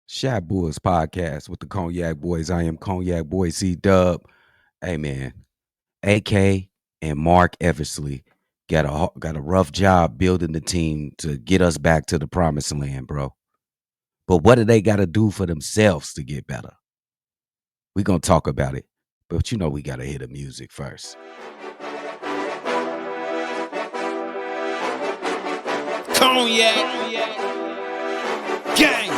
Shot Boys podcast with the Cognac Boys. I am Cognac Boy CDubb. Hey man, AK and Mark Eversley got a rough job building the team to get us back to the promised land, bro. But what do they got to do for themselves to get better? We gonna talk about it, but we gotta hear the music first. Cognac gang.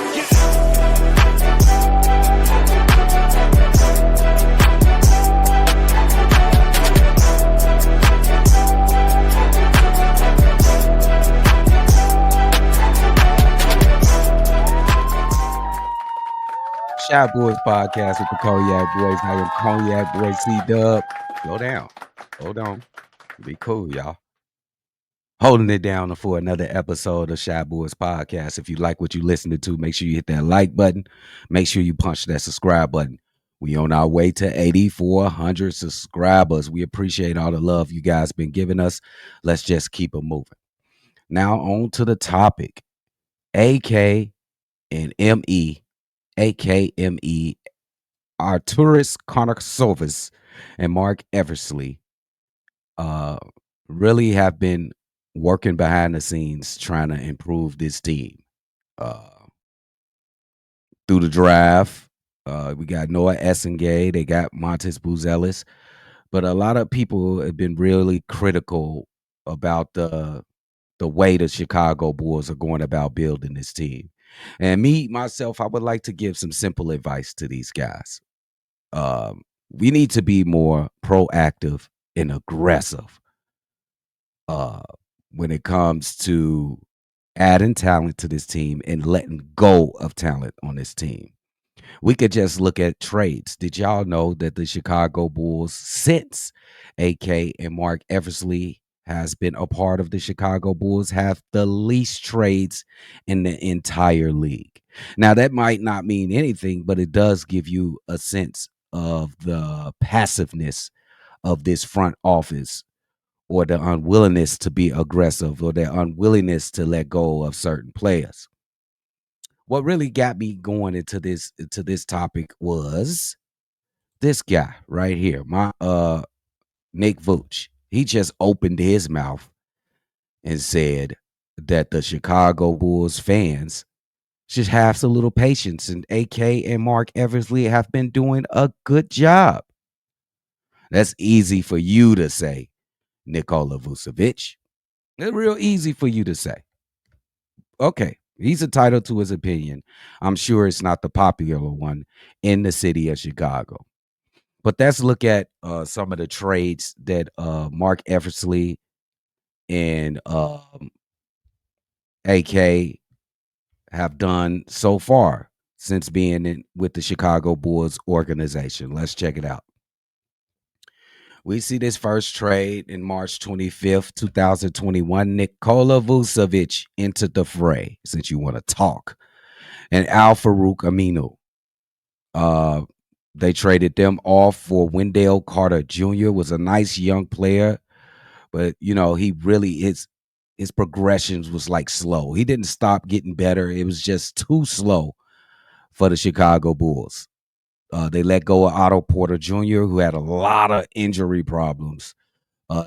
Shot Boys podcast with the Cognac Boys. I am Cognac Boy CDubb. Slow down. Hold on. Be cool, y'all. Holding it down for another episode of Shy Boys Podcast. If you like what you listening to, make sure you hit that like button. Make sure you punch that subscribe button. We on our way to 8,400 subscribers. We appreciate all the love you guys been giving us. Let's just keep it moving. Now on to the topic. AK and ME, AKME, Arturis Konarksovis and Mark Eversley really have been working behind the scenes trying to improve this team. Through the draft, we got Noah Essengay, they got Montes Buzelis, but a lot of people have been really critical about the way the Chicago Bulls are going about building this team. And myself, I would like to give some simple advice to these guys. We need to be more proactive and aggressive when it comes to adding talent to this team and letting go of talent on this team. We could just look at trades. Did y'all know that the Chicago Bulls, since AK and Mark Eversley has been a part of the Chicago Bulls, have the least trades in the entire league? Now, that might not mean anything, but it does give you a sense of the passiveness of this front office, or the unwillingness to be aggressive, or their unwillingness to let go of certain players. What really got me going into this topic was this guy right here, my Nick Vooch. He just opened his mouth and said that the Chicago Bulls fans should have some little patience, and AK and Mark Eversley have been doing a good job. That's easy for you to say, Nikola Vucevic. It's real easy for you to say. Okay, he's entitled to his opinion. I'm sure it's not the popular one in the city of Chicago. But let's look at some of the trades that Mark Eversley and AK have done so far since being with the Chicago Bulls organization. Let's check it out. We see this first trade in March 25th, 2021. Nikola Vucevic entered the fray, since you want to talk. And Al-Farouq Aminu. They traded them off for Wendell Carter Jr. Was a nice young player, but he really his progressions was like slow. He didn't stop getting better. It was just too slow for the Chicago Bulls. They let go of Otto Porter Jr., who had a lot of injury problems.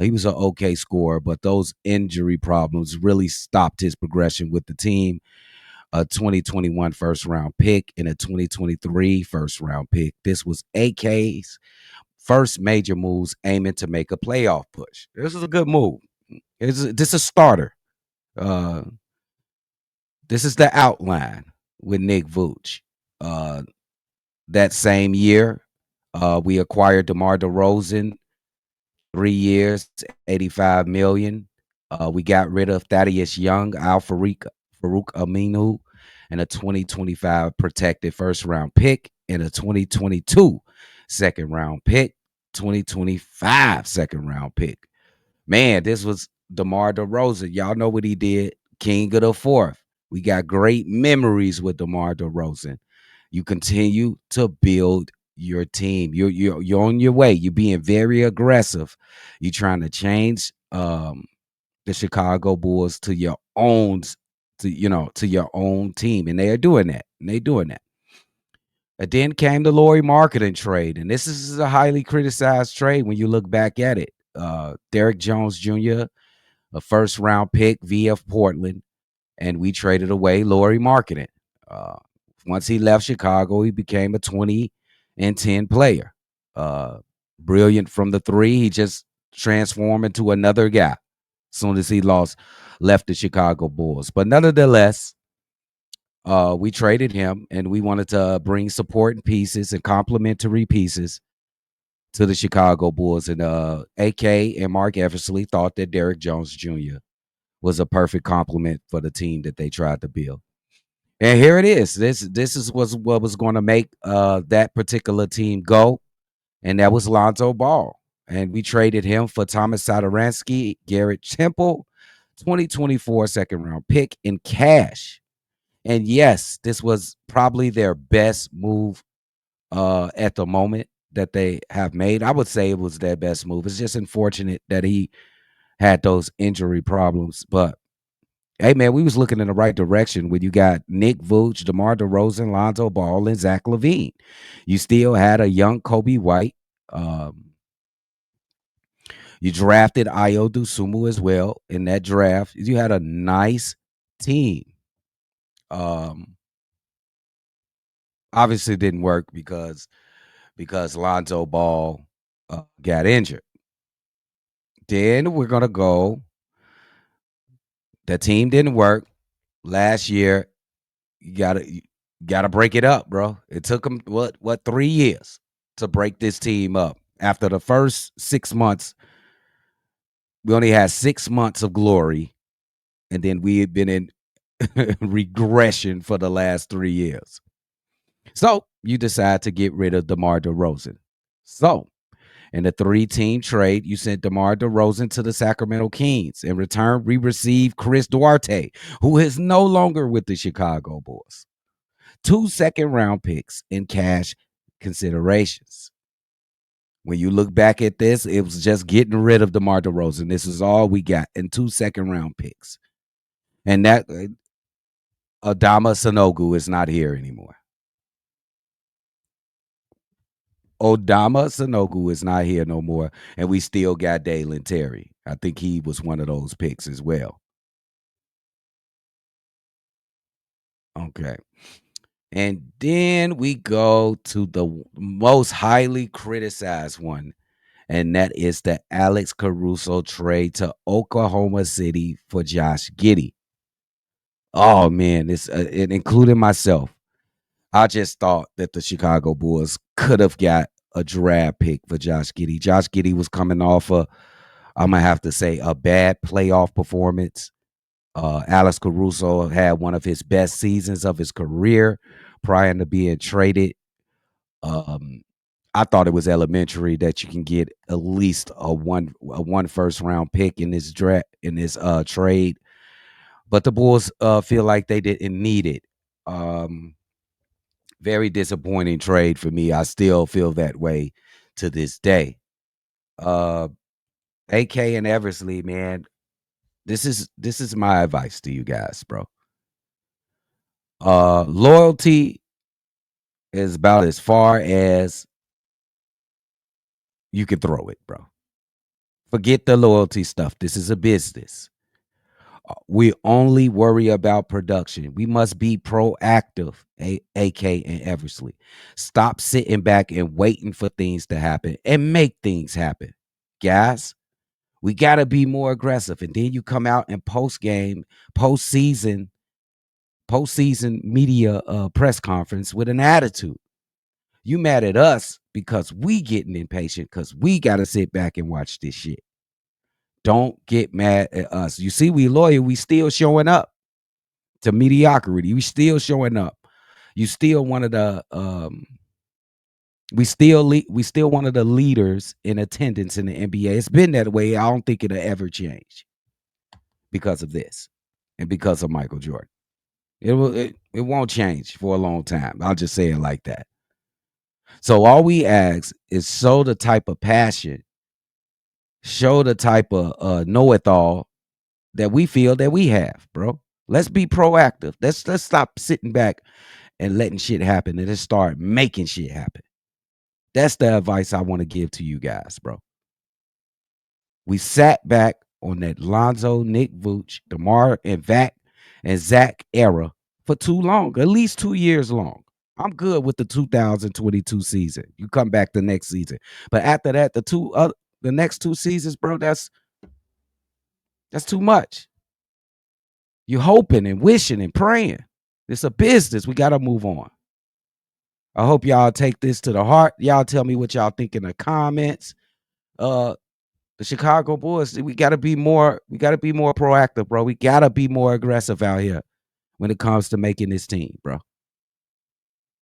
He was an okay scorer, but those injury problems really stopped his progression with the team. A 2021 first round pick and a 2023 first round pick. This was AK's first major moves aiming to make a playoff push. This is a good move. This is a starter. This is the outline with Nick Vooch. That same year, we acquired DeMar DeRozan, 3 years, $85 million. We got rid of Thaddeus Young, Al-Farouq Aminu, and a 2025 protected first round pick, and a 2022 second round pick, 2025 second round pick. Man, this was DeMar DeRozan. Y'all know what he did. King of the fourth. We got great memories with DeMar DeRozan. You continue to build your team. You're on your way. You're being very aggressive. You're trying to change the Chicago Bulls to your own, to your own team, and they are doing that. Then came the Laurie marketing trade, and this is a highly criticized trade when you look back at it. Derek Jones Jr., a first round pick via Portland, and we traded away Laurie marketing. Uh, Once he left Chicago, he became a 20 and 10 player. Uh, Brilliant from the three. He just transformed into another guy as soon as he left the Chicago Bulls. But nonetheless, we traded him, and we wanted to bring supporting pieces and complementary pieces to the Chicago Bulls. And AK and Mark Eversley thought that Derek Jones Jr. was a perfect complement for the team that they tried to build. And here it is. This is what was going to make that particular team go, and that was Lonzo Ball. And we traded him for Thomas Satoransky, Garrett Temple, 2024 second round pick in cash. And yes, this was probably their best move at the moment that they have made. I would say it was their best move. It's just unfortunate that he had those injury problems. But hey, man, we was looking in the right direction when you got Nick Vooch, DeMar DeRozan, Lonzo Ball, and Zach LaVine. You still had a young Kobe White. Um, you drafted Ayo Dosunmu as well in that draft. You had a nice team. Um, Obviously didn't work because Lonzo Ball got injured. Then we're gonna go. The team didn't work last year. You gotta break it up, bro. It took them what 3 years to break this team up. After the first 6 months, we only had 6 months of glory, and then we had been in regression for the last 3 years. So you decide to get rid of DeMar DeRozan. So in the three-team trade, you sent DeMar DeRozan to the Sacramento Kings. In return, we received Chris Duarte, who is no longer with the Chicago Bulls. 2 second-round picks in cash considerations. When you look back at this, it was just getting rid of DeMar DeRozan. This is all we got, and 2 second-round picks. And that Adama Sanogu is not here anymore. Odama Sanogu is not here no more, and we still got Dalen Terry. I think he was one of those picks as well. Okay. And then we go to the most highly criticized one, and that is the Alex Caruso trade to Oklahoma City for Josh Giddey. Oh man, this and including myself, I just thought that the Chicago Bulls could have got a draft pick for Josh Giddey. Josh Giddey was coming off I'm gonna have to say a bad playoff performance. Alex Caruso had one of his best seasons of his career prior to being traded. Um, I thought it was elementary that you can get at least a one first round pick in this trade, but the Bulls feel like they didn't need it. Um, Very disappointing trade for me. I still feel that way to this day. Uh, AK and Eversley, man, this is my advice to you guys, bro. Loyalty is about as far as you can throw it, bro. Forget the loyalty stuff. This is a business. We only worry about production. We must be proactive, AK and Eversley. Stop sitting back and waiting for things to happen and make things happen. Guys, we got to be more aggressive. And then you come out and postseason, postseason media press conference with an attitude. You mad at us because we getting impatient because we got to sit back and watch this shit. Don't get mad at us. You see, we loyal. We still showing up to mediocrity. We still showing up. You still one of the we still one of the leaders in attendance in the NBA. It's been that way. I don't think it'll ever change because of this and because of Michael Jordan. It won't change for a long time. I'll just say it like that. So all we ask is show the type of passion, show the type of know-it-all that we feel that we have, bro. Let's be proactive. Let's stop sitting back and letting shit happen and just start making shit happen. That's the advice I want to give to you guys, bro. We sat back on that Lonzo, Nick Vooch, DeMar, and Zach era for too long, at least 2 years long. I'm good with the 2022 season. You come back the next season. But after that, the next 2 seasons, bro, that's too much. You're hoping and wishing and praying. It's a business. We got to move on. I hope y'all take this to the heart. Y'all tell me what y'all think in the comments. The Chicago Bulls, we got to be more proactive, bro. We got to be more aggressive out here when it comes to making this team, bro.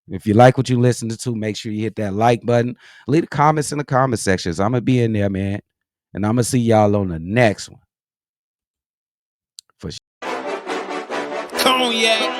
If you like what you listening to, make sure you hit that like button. Leave the comments in the comment sections. I'm going to be in there, man. And I'm going to see y'all on the next one. For sure. Cognac.